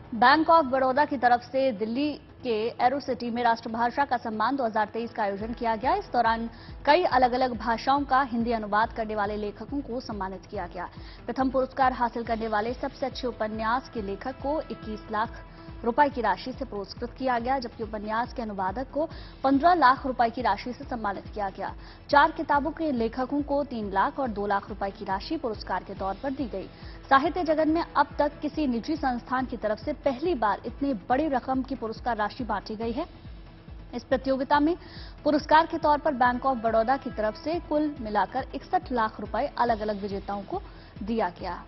Bank of Baroda की तरफ से दिल्ली के एरो सिटी में राष्ट्रभाषा का सम्मान 2023 का आयोजन किया गया। इस दौरान कई अलग अलग भाषाओं का हिंदी अनुवाद करने वाले लेखकों को सम्मानित किया गया। प्रथम पुरस्कार हासिल करने वाले सबसे अच्छे उपन्यास के लेखक को 21 लाख रुपए की राशि से पुरस्कृत किया गया, जबकि उपन्यास के अनुवादक को 15 लाख रुपए की राशि से सम्मानित किया गया। 4 किताबों के लेखकों को 3 लाख और 2 लाख रुपए की राशि पुरस्कार के तौर पर दी गई। साहित्य जगत में अब तक किसी निजी संस्थान की तरफ से पहली बार इतनी बड़ी रकम की पुरस्कार राशि बांटी गई है। इस प्रतियोगिता में पुरस्कार के तौर पर बैंक ऑफ बड़ौदा की तरफ से कुल मिलाकर 61 लाख रुपए अलग अलग विजेताओं को दिया गया।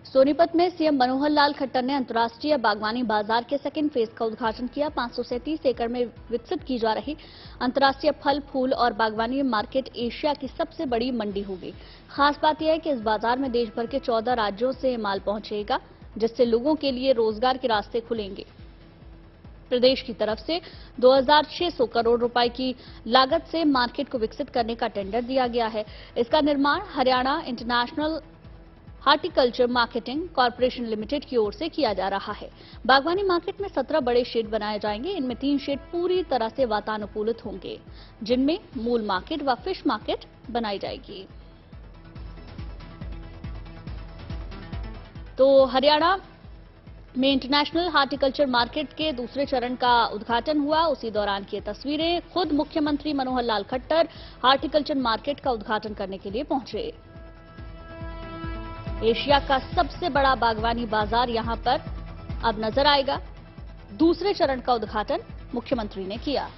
सोनीपत में सीएम मनोहर लाल खट्टर ने अंतर्राष्ट्रीय बागवानी बाजार के सेकेंड फेज का उद्घाटन किया। 537 एकड़ में विकसित की जा रही अंतर्राष्ट्रीय फल, फूल और बागवानी मार्केट एशिया की सबसे बड़ी मंडी होगी। खास बात यह है कि इस बाजार में देश भर के 14 राज्यों से माल पहुंचेगा, जिससे लोगों के लिए रोजगार के रास्ते खुलेंगे। प्रदेश की तरफ से 2600 करोड़ रुपए की लागत से मार्केट को विकसित करने का टेंडर दिया गया है। इसका निर्माण Haryana international horticulture marketing corporation limited की ओर से किया जा रहा है। बागवानी मार्केट में 17 बड़े शेड बनाए जाएंगे। इनमें 3 शेड पूरी तरह से वातानुकूलित होंगे, जिनमें मूल मार्केट व फिश मार्केट बनाई जाएगी। तो हरियाणा में इंटरनेशनल हार्टिकल्चर मार्केट के दूसरे चरण का उद्घाटन हुआ। उसी दौरान की तस्वीरें, खुद मुख्यमंत्री मनोहर लाल खट्टर हार्टिकल्चर मार्केट का उद्घाटन करने के लिए पहुंचे। एशिया का सबसे बड़ा बागवानी बाजार यहां पर अब नजर आएगा। दूसरे चरण का उद्घाटन मुख्यमंत्री ने किया।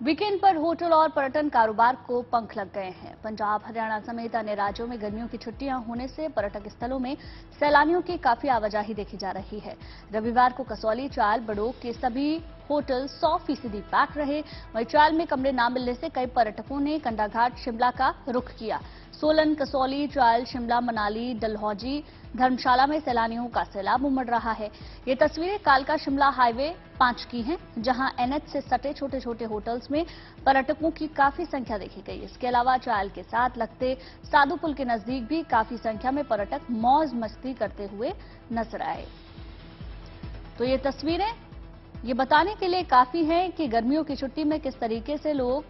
वीकेंड पर होटल और पर्यटन कारोबार को पंख लग गए हैं। पंजाब, हरियाणा समेत अन्य राज्यों में गर्मियों की छुट्टियां होने से पर्यटक स्थलों में सैलानियों की काफी आवाजाही देखी जा रही है। रविवार को कसौली, चायल, बड़ोग के सभी होटल 100% पैक रहे। वहीं चायल में कमरे न मिलने से कई पर्यटकों ने कंडाघाट, शिमला का रुख किया। सोलन, कसौली, चायल, शिमला, मनाली, डलहौजी, धर्मशाला में सैलानियों का सैलाब उमड़ रहा है। ये तस्वीरें कालका शिमला हाईवे 5 की हैं, जहां एनएच से सटे छोटे छोटे होटल्स में पर्यटकों की काफी संख्या देखी गई। इसके अलावा चायल के साथ लगते साधु पुल के नजदीक भी काफी संख्या में पर्यटक मौज मस्ती करते हुए नजर आए। तो ये तस्वीरें ये बताने के लिए काफी हैं कि गर्मियों की छुट्टी में किस तरीके से लोग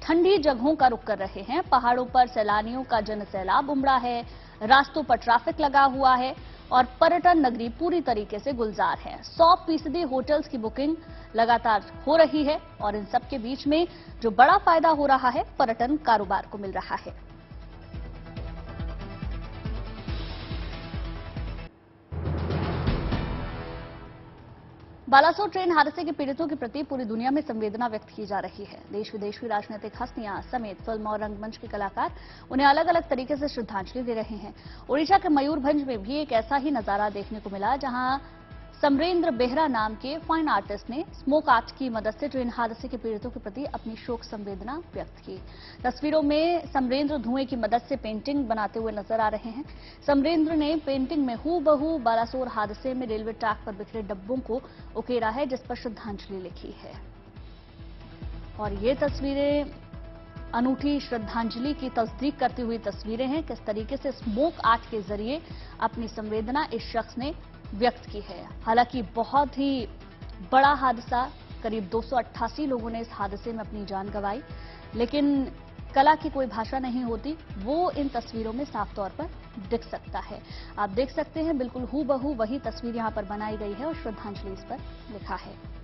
ठंडी जगहों का रुख कर रहे हैं। पहाड़ों पर सैलानियों का जनसैलाब उमड़ा है, रास्तों पर ट्रैफिक लगा हुआ है और पर्यटन नगरी पूरी तरीके से गुलजार है। 100% होटल्स की बुकिंग लगातार हो रही है और इन सब के बीच में जो बड़ा फायदा हो रहा है, पर्यटन कारोबार को मिल रहा है। बालासोर ट्रेन हादसे के पीड़ितों के प्रति पूरी दुनिया में संवेदना व्यक्त की जा रही है। देश विदेश की राजनीतिक हस्तियां समेत फिल्म और रंगमंच के कलाकार उन्हें अलग अलग तरीके से श्रद्धांजलि दे रहे हैं। ओडिशा के मयूरभंज में भी एक ऐसा ही नजारा देखने को मिला, जहां समरेंद्र बेहरा नाम के फाइन आर्टिस्ट ने स्मोक आर्ट की मदद से ट्रेन हादसे के पीड़ितों के प्रति अपनी शोक संवेदना व्यक्त की। तस्वीरों में समरेंद्र धुएं की मदद से पेंटिंग बनाते हुए नजर आ रहे हैं। समरेंद्र ने पेंटिंग में हूबहू बालासोर हादसे में रेलवे ट्रैक पर बिखरे डब्बों को उकेरा है, जिस पर श्रद्धांजलि लिखी है। और ये तस्वीरें अनूठी श्रद्धांजलि की तस्दीक करती हुई तस्वीरें हैं। किस तरीके से स्मोक आर्ट के जरिए अपनी संवेदना इस शख्स ने व्यक्त की है। हालांकि बहुत ही बड़ा हादसा, करीब 288 लोगों ने इस हादसे में अपनी जान गंवाई, लेकिन कला की कोई भाषा नहीं होती, वो इन तस्वीरों में साफ तौर पर दिख सकता है। आप देख सकते हैं, बिल्कुल हूबहू वही तस्वीर यहां पर बनाई गई है और श्रद्धांजलि इस पर लिखा है।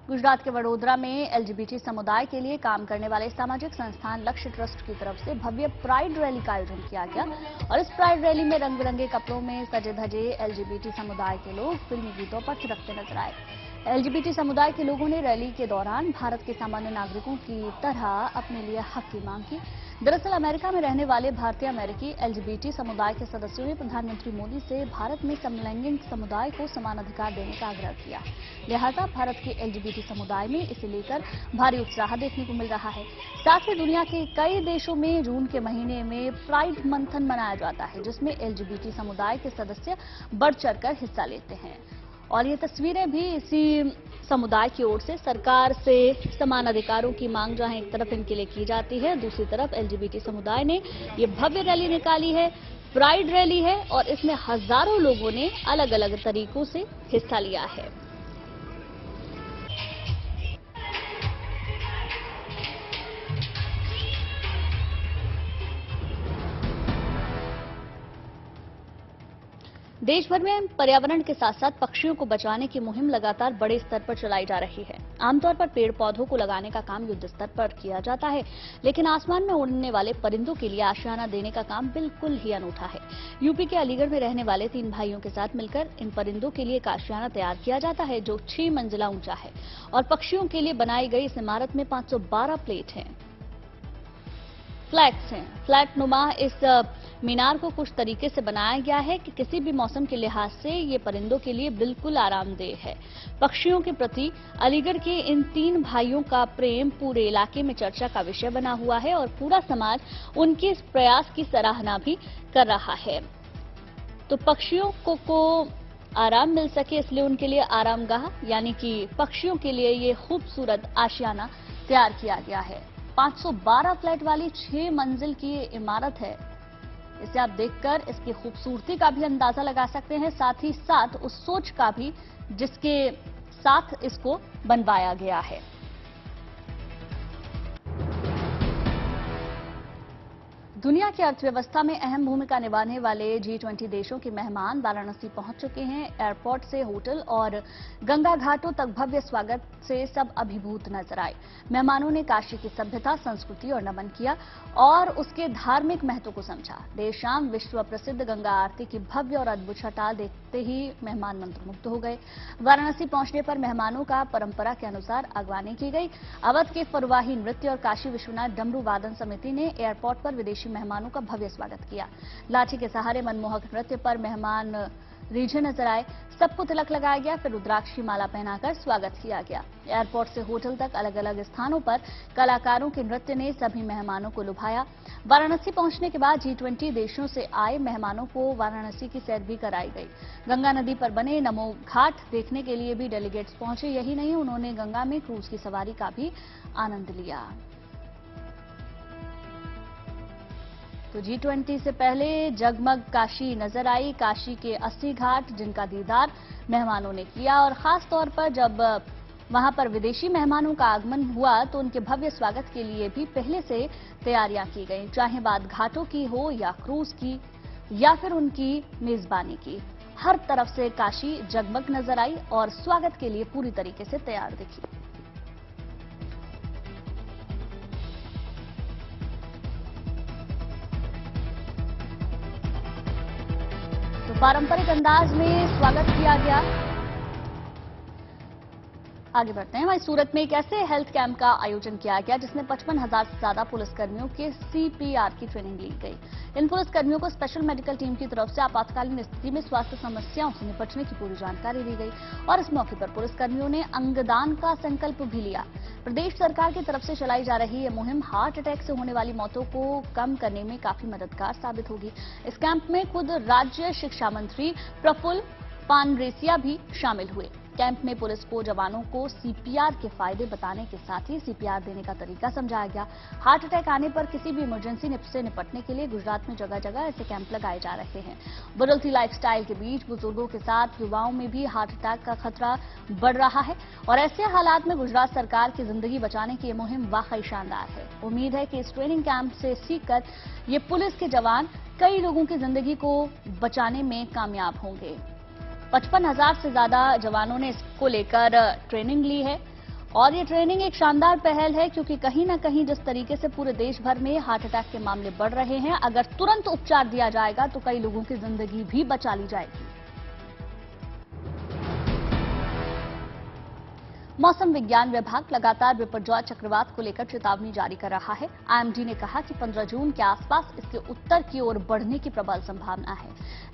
गुजरात के वडोदरा में एलजीबीटी समुदाय के लिए काम करने वाले सामाजिक संस्थान लक्ष्य ट्रस्ट की तरफ से भव्य प्राइड रैली का आयोजन किया गया और इस प्राइड रैली में रंग बिरंगे कपड़ों में सजे धजे एलजीबीटी समुदाय के लोग फिल्मी गीतों पर थिरकते नजर आए। एलजीबीटी समुदाय के लोगों ने रैली के दौरान भारत के सामान्य नागरिकों की तरह अपने लिए हक की मांग की। दरअसल अमेरिका में रहने वाले भारतीय अमेरिकी एलजीबीटी समुदाय के सदस्यों ने प्रधानमंत्री मोदी से भारत में समलैंगिक समुदाय को समान अधिकार देने का आग्रह किया। लिहाजा भारत के एलजीबीटी समुदाय में इसे लेकर भारी उत्साह देखने को मिल रहा है। साथ ही दुनिया के कई देशों में जून के महीने में प्राइड मंथन मनाया जाता है, जिसमें एलजीबीटी समुदाय के सदस्य बढ़ चढ़कर हिस्सा लेते हैं। और ये तस्वीरें भी इसी समुदाय की ओर से सरकार से समान अधिकारों की मांग जहां एक तरफ इनके लिए की जाती है, दूसरी तरफ एलजीबीटी समुदाय ने ये भव्य रैली निकाली है, प्राइड रैली है और इसमें हजारों लोगों ने अलग अलग तरीकों से हिस्सा लिया है। देश भर में पर्यावरण के साथ साथ पक्षियों को बचाने की मुहिम लगातार बड़े स्तर पर चलाई जा रही है। आमतौर पर पेड़ पौधों को लगाने का काम युद्ध स्तर पर किया जाता है, लेकिन आसमान में उड़ने वाले परिंदों के लिए आशियाना देने का काम बिल्कुल ही अनूठा है। यूपी के अलीगढ़ में रहने वाले 3 भाइयों के साथ मिलकर इन परिंदों के लिए एक आशियाना तैयार किया जाता है, जो 6 मंजिला ऊंचा है और पक्षियों के लिए बनाई गई इस इमारत में 512 प्लेट हैं, फ्लैट्स हैं। फ्लैट नुमा इस मीनार को कुछ तरीके से बनाया गया है कि किसी भी मौसम के लिहाज से ये परिंदों के लिए बिल्कुल आरामदेह है। पक्षियों के प्रति अलीगढ़ के इन 3 भाइयों का प्रेम पूरे इलाके में चर्चा का विषय बना हुआ है और पूरा समाज उनके इस प्रयास की सराहना भी कर रहा है। तो पक्षियों को आराम मिल सके, इसलिए उनके लिए आरामगाह यानी कि पक्षियों के लिए ये खूबसूरत आशियाना तैयार किया गया है। 512 फ्लैट वाली 6 मंजिल की ये इमारत है। इसे आप देखकर इसकी खूबसूरती का भी अंदाजा लगा सकते हैं, साथ ही साथ उस सोच का भी जिसके साथ इसको बनवाया गया है। दुनिया की अर्थव्यवस्था में अहम भूमिका निभाने वाले G20 देशों के मेहमान वाराणसी पहुंच चुके हैं। एयरपोर्ट से होटल और गंगा घाटों तक भव्य स्वागत से सब अभिभूत नजर आए। मेहमानों ने काशी की सभ्यता, संस्कृति और नमन किया और उसके धार्मिक महत्व को समझा। देर शाम विश्व प्रसिद्ध गंगा आरती की भव्य और अद्भुत छटा देखते ही मेहमान मंत्रमुग्ध हो गए। वाराणसी पहुंचने पर मेहमानों का परंपरा के अनुसार अगवानी की गई। अवध के फरवाही नृत्य और काशी विश्वनाथ डमरू वादन समिति ने एयरपोर्ट पर विदेशी मेहमानों का भव्य स्वागत किया। लाठी के सहारे मनमोहक नृत्य पर मेहमान रीझे नजर आए। सबको तिलक लगाया गया, फिर रुद्राक्षी माला पहनाकर स्वागत किया गया। एयरपोर्ट से होटल तक अलग अलग स्थानों पर कलाकारों के नृत्य ने सभी मेहमानों को लुभाया। वाराणसी पहुंचने के बाद G20 देशों से आए मेहमानों को वाराणसी की सैर भी कराई गई। गंगा नदी पर बने नमो घाट देखने के लिए भी डेलीगेट्स पहुंचे। यही नहीं, उन्होंने गंगा में क्रूज की सवारी का भी आनंद लिया। तो G20 से पहले जगमग काशी नजर आई। काशी के 80 घाट जिनका दीदार मेहमानों ने किया और खास तौर पर जब वहां पर विदेशी मेहमानों का आगमन हुआ तो उनके भव्य स्वागत के लिए भी पहले से तैयारियां की गई, चाहे बात घाटों की हो या क्रूज की या फिर उनकी मेजबानी की। हर तरफ से काशी जगमग नजर आई और स्वागत के लिए पूरी तरीके से तैयार दिखी। तो पारंपरिक अंदाज में स्वागत किया गया। आगे बढ़ते हैं। वहीं सूरत में एक ऐसे हेल्थ कैंप का आयोजन किया गया जिसमें 55,000 से ज्यादा पुलिसकर्मियों के CPR की ट्रेनिंग ली गई। इन पुलिसकर्मियों को स्पेशल मेडिकल टीम की तरफ से आपातकालीन स्थिति में स्वास्थ्य समस्याओं से निपटने की पूरी जानकारी दी गई और इस मौके पर पुलिसकर्मियों ने अंगदान का संकल्प भी लिया। प्रदेश सरकार की तरफ से चलाई जा रही ये मुहिम हार्ट अटैक से होने वाली मौतों को कम करने में काफी मददगार साबित होगी। इस कैंप में खुद राज्य शिक्षा मंत्री प्रफुल्ल पानरेसिया भी शामिल हुए। कैंप में पुलिस को जवानों को CPR के फायदे बताने के साथ ही CPR देने का तरीका समझाया गया। हार्ट अटैक आने पर किसी भी इमरजेंसी से निपटने के लिए गुजरात में जगह जगह ऐसे कैंप लगाए जा रहे हैं। बदलती लाइफस्टाइल के बीच बुजुर्गों के साथ युवाओं में भी हार्ट अटैक का खतरा बढ़ रहा है और ऐसे हालात में गुजरात सरकार की जिंदगी बचाने की ये मुहिम वाकई शानदार है। उम्मीद है कि इस ट्रेनिंग कैंप से सीखकर ये पुलिस के जवान कई लोगों की जिंदगी को बचाने में कामयाब होंगे। 55,000 से ज्यादा जवानों ने इसको लेकर ट्रेनिंग ली है और ये ट्रेनिंग एक शानदार पहल है क्योंकि कहीं ना कहीं जिस तरीके से पूरे देश भर में हार्ट अटैक के मामले बढ़ रहे हैं, अगर तुरंत उपचार दिया जाएगा तो कई लोगों की जिंदगी भी बचा ली जाएगी। मौसम विज्ञान विभाग लगातार बिपरजॉय चक्रवात को लेकर चेतावनी जारी कर रहा है। आईएमडी ने कहा कि 15 जून के आसपास इसके उत्तर की ओर बढ़ने की प्रबल संभावना है।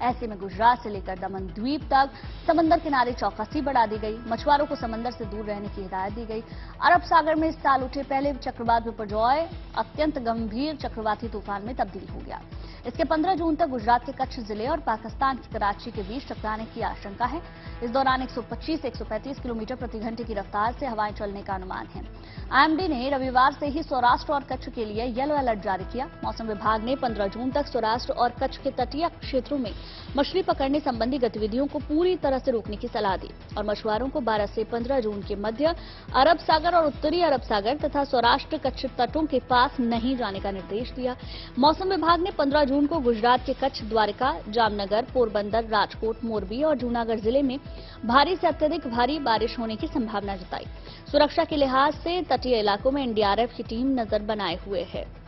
ऐसे में गुजरात से लेकर दमन द्वीप तक समंदर किनारे चौकसी बढ़ा दी गई। मछुआरों को समंदर से दूर रहने की हिदायत दी गई। अरब सागर में इस साल उठे पहले चक्रवात बिपरजॉय अत्यंत गंभीर चक्रवाती तूफान में तब्दील हो गया। इसके 15 जून तक गुजरात के कच्छ जिले और पाकिस्तान की कराची के बीच टकराने की आशंका है। इस दौरान 125-135 किलोमीटर प्रति घंटे की रफ्तार से हवाएं चलने का अनुमान है। आईएमडी ने रविवार से ही सौराष्ट्र और कच्छ के लिए येलो अलर्ट जारी किया। मौसम विभाग ने 15 जून तक सौराष्ट्र और कच्छ के तटीय क्षेत्रों में मछली पकड़ने संबंधी गतिविधियों को पूरी तरह से रोकने की सलाह दी और मछुआरों को 12 से 15 जून के मध्य अरब सागर और उत्तरी अरब सागर तथा सौराष्ट्र कच्छ तटों के पास नहीं जाने का निर्देश दिया। मौसम विभाग ने 15 जून को गुजरात के कच्छ, द्वारका, जामनगर, पोरबंदर, राजकोट, मोरबी और जूनागढ़ जिले में भारी से अत्यधिक भारी बारिश होने की संभावना जताई। सुरक्षा के लिहाज से तटीय इलाकों में एनडीआरएफ की टीम नजर बनाए हुए है।